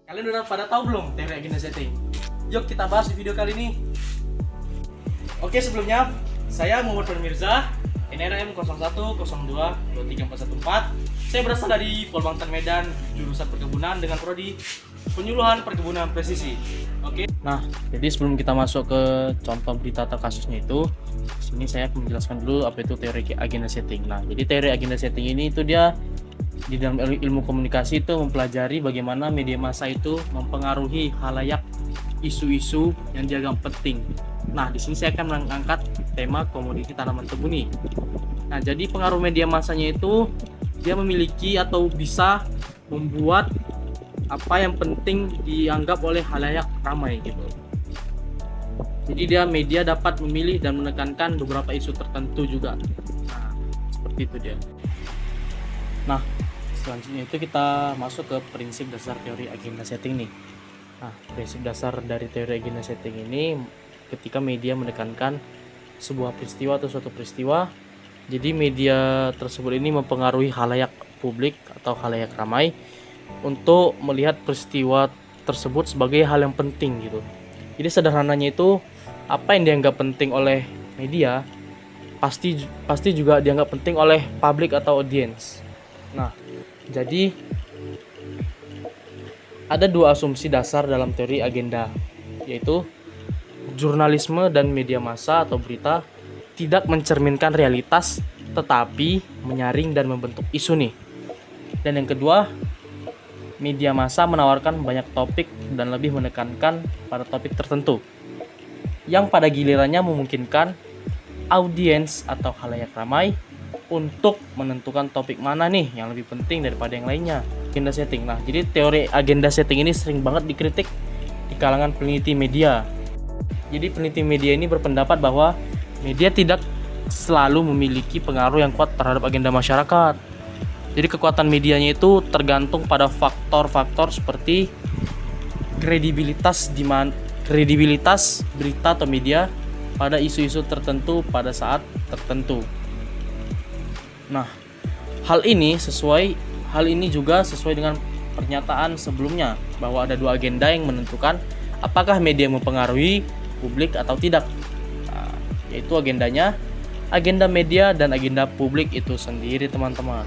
Kalian udah pada tahu belum teori agenda setting? Yuk kita bahas di video kali ini. Oke, sebelumnya saya Muhammad Mirza, NRM 01022314. Saya berasal dari Polbangtan Medan, jurusan perkebunan dengan prodi penyuluhan perkebunan presisi. Oke. Nah, jadi sebelum kita masuk ke contoh berita atau kasusnya itu, sini saya akan menjelaskan dulu apa itu teori agenda setting. Nah, jadi teori agenda setting ini itu dia di dalam ilmu komunikasi itu mempelajari bagaimana media massa itu mempengaruhi halayak isu-isu yang dianggap penting. Nah, di sini saya akan mengangkat tema komoditi tanaman tebu nih. Nah, jadi pengaruh media massanya itu dia memiliki atau bisa membuat apa yang penting dianggap oleh halayak ramai gitu. Jadi dia media dapat memilih dan menekankan beberapa isu tertentu juga. Nah, seperti itu dia. Nah, selanjutnya itu kita masuk ke prinsip dasar teori agenda setting nih. Nah, prinsip dasar dari teori agenda setting ini ketika media menekankan sebuah peristiwa atau suatu peristiwa, jadi media tersebut ini mempengaruhi halayak publik atau halayak ramai untuk melihat peristiwa tersebut sebagai hal yang penting gitu. Jadi sederhananya itu apa yang dianggap penting oleh media pasti juga dianggap penting oleh publik atau audiens. Nah, jadi ada dua asumsi dasar dalam teori agenda, yaitu jurnalisme dan media massa atau berita tidak mencerminkan realitas tetapi menyaring dan membentuk isu nih. Dan yang kedua, media massa menawarkan banyak topik dan lebih menekankan pada topik tertentu yang pada gilirannya memungkinkan audiens atau khalayak ramai untuk menentukan topik mana nih yang lebih penting daripada yang lainnya. Agenda setting. Nah, jadi teori agenda setting ini sering banget dikritik di kalangan peneliti media. Jadi peneliti media ini berpendapat bahwa media tidak selalu memiliki pengaruh yang kuat terhadap agenda masyarakat. Jadi kekuatan medianya itu tergantung pada faktor-faktor seperti kredibilitas berita atau media pada isu-isu tertentu pada saat tertentu. Nah, hal ini juga sesuai dengan pernyataan sebelumnya bahwa ada dua agenda yang menentukan apakah media mempengaruhi publik atau tidak. Nah, yaitu agendanya agenda media dan agenda publik itu sendiri, teman-teman.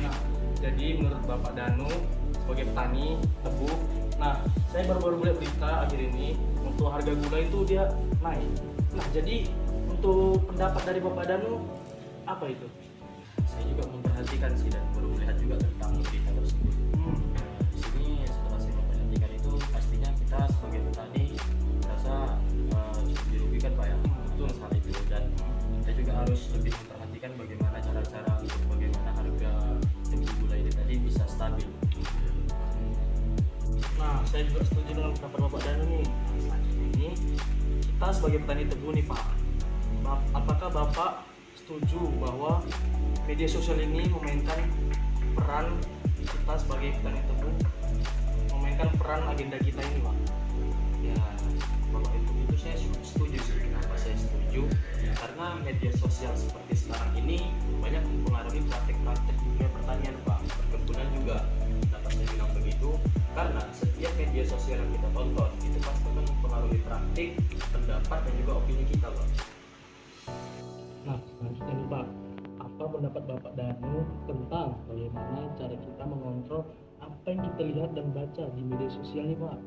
Nah, jadi menurut Bapak Danu sebagai petani tebu, nah saya baru melihat berita akhir ini untuk harga gula itu dia naik. Nah, jadi untuk pendapat dari Bapak Danu apa itu? Saya juga memperhatikan sih dan baru melihat juga tentang berita tersebut. Di sini setelah saya memperhatikan itu pastinya kita sebagai petani merasa cukup dirugikan Pak ya. Betul hal itu, dan kita juga harus lebih memperhatikan bagaimana cara-cara untuk bagaimana harga tebu gula ini tadi bisa stabil. Nah, saya juga setuju dengan pendapat Bapak Danu nih. Selanjutnya ini kita sebagai petani tebu nih Pak, apakah Bapak setuju bahwa media sosial ini memainkan peran kita sebagai petani tebu, memainkan peran agenda kita ini Pak? Ya, kalau itu saya setuju sih. Kenapa saya setuju? Karena media sosial seperti sekarang ini banyak mempengaruhi praktek-praktek dunia pertanian Pak, perkebunan juga dapat saya bilang begitu. Karena setiap media sosial yang kita tonton itu pasti akan mempengaruhi praktik, pendapat dan juga opini kita Pak. Nah, selanjutnya nih Pak, apa pendapat Bapak Danu tentang bagaimana cara kita mengontrol apa yang kita lihat dan baca di media sosial nih Pak?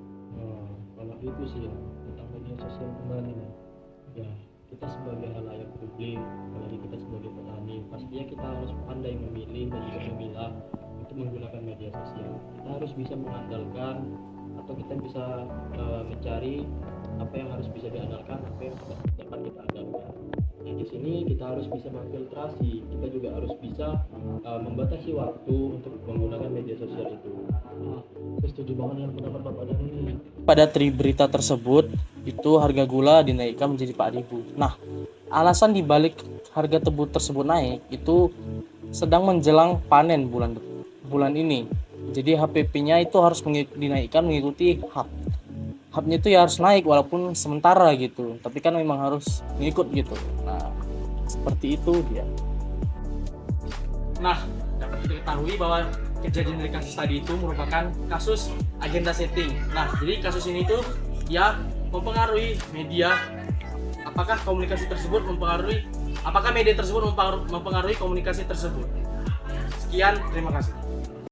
Kalau itu sih ya, tentang media sosial kembali nih ya, kita sebagai halayak publik, apalagi kita sebagai petani, pastinya kita harus pandai memilih dan juga memilah untuk menggunakan media sosial. Kita harus bisa mengandalkan atau kita bisa mencari apa yang harus bisa diandalkan, apa yang dapat kita andalkan. Nah, di sini kita harus bisa memfiltrasi, kita juga harus bisa membatasi waktu untuk menggunakan media sosial itu. Saya setuju banget dengan pendapat Bapak Danu ini. Pada berita tersebut itu harga gula dinaikkan menjadi 4.000. Nah, alasan dibalik harga tebu tersebut naik itu sedang menjelang panen bulan ini. Jadi HPP-nya itu harus dinaikkan mengikuti HAP. HAP-nya itu ya harus naik walaupun sementara gitu, tapi kan memang harus ngikut gitu. Nah, seperti itu dia. Nah, dapat kita ketahui bahwa kejadian dari kasus tadi itu merupakan kasus agenda setting. Nah, jadi kasus ini tuh ya mempengaruhi media. Apakah komunikasi tersebut mempengaruhi? Apakah media tersebut mempengaruhi komunikasi tersebut? Sekian, terima kasih.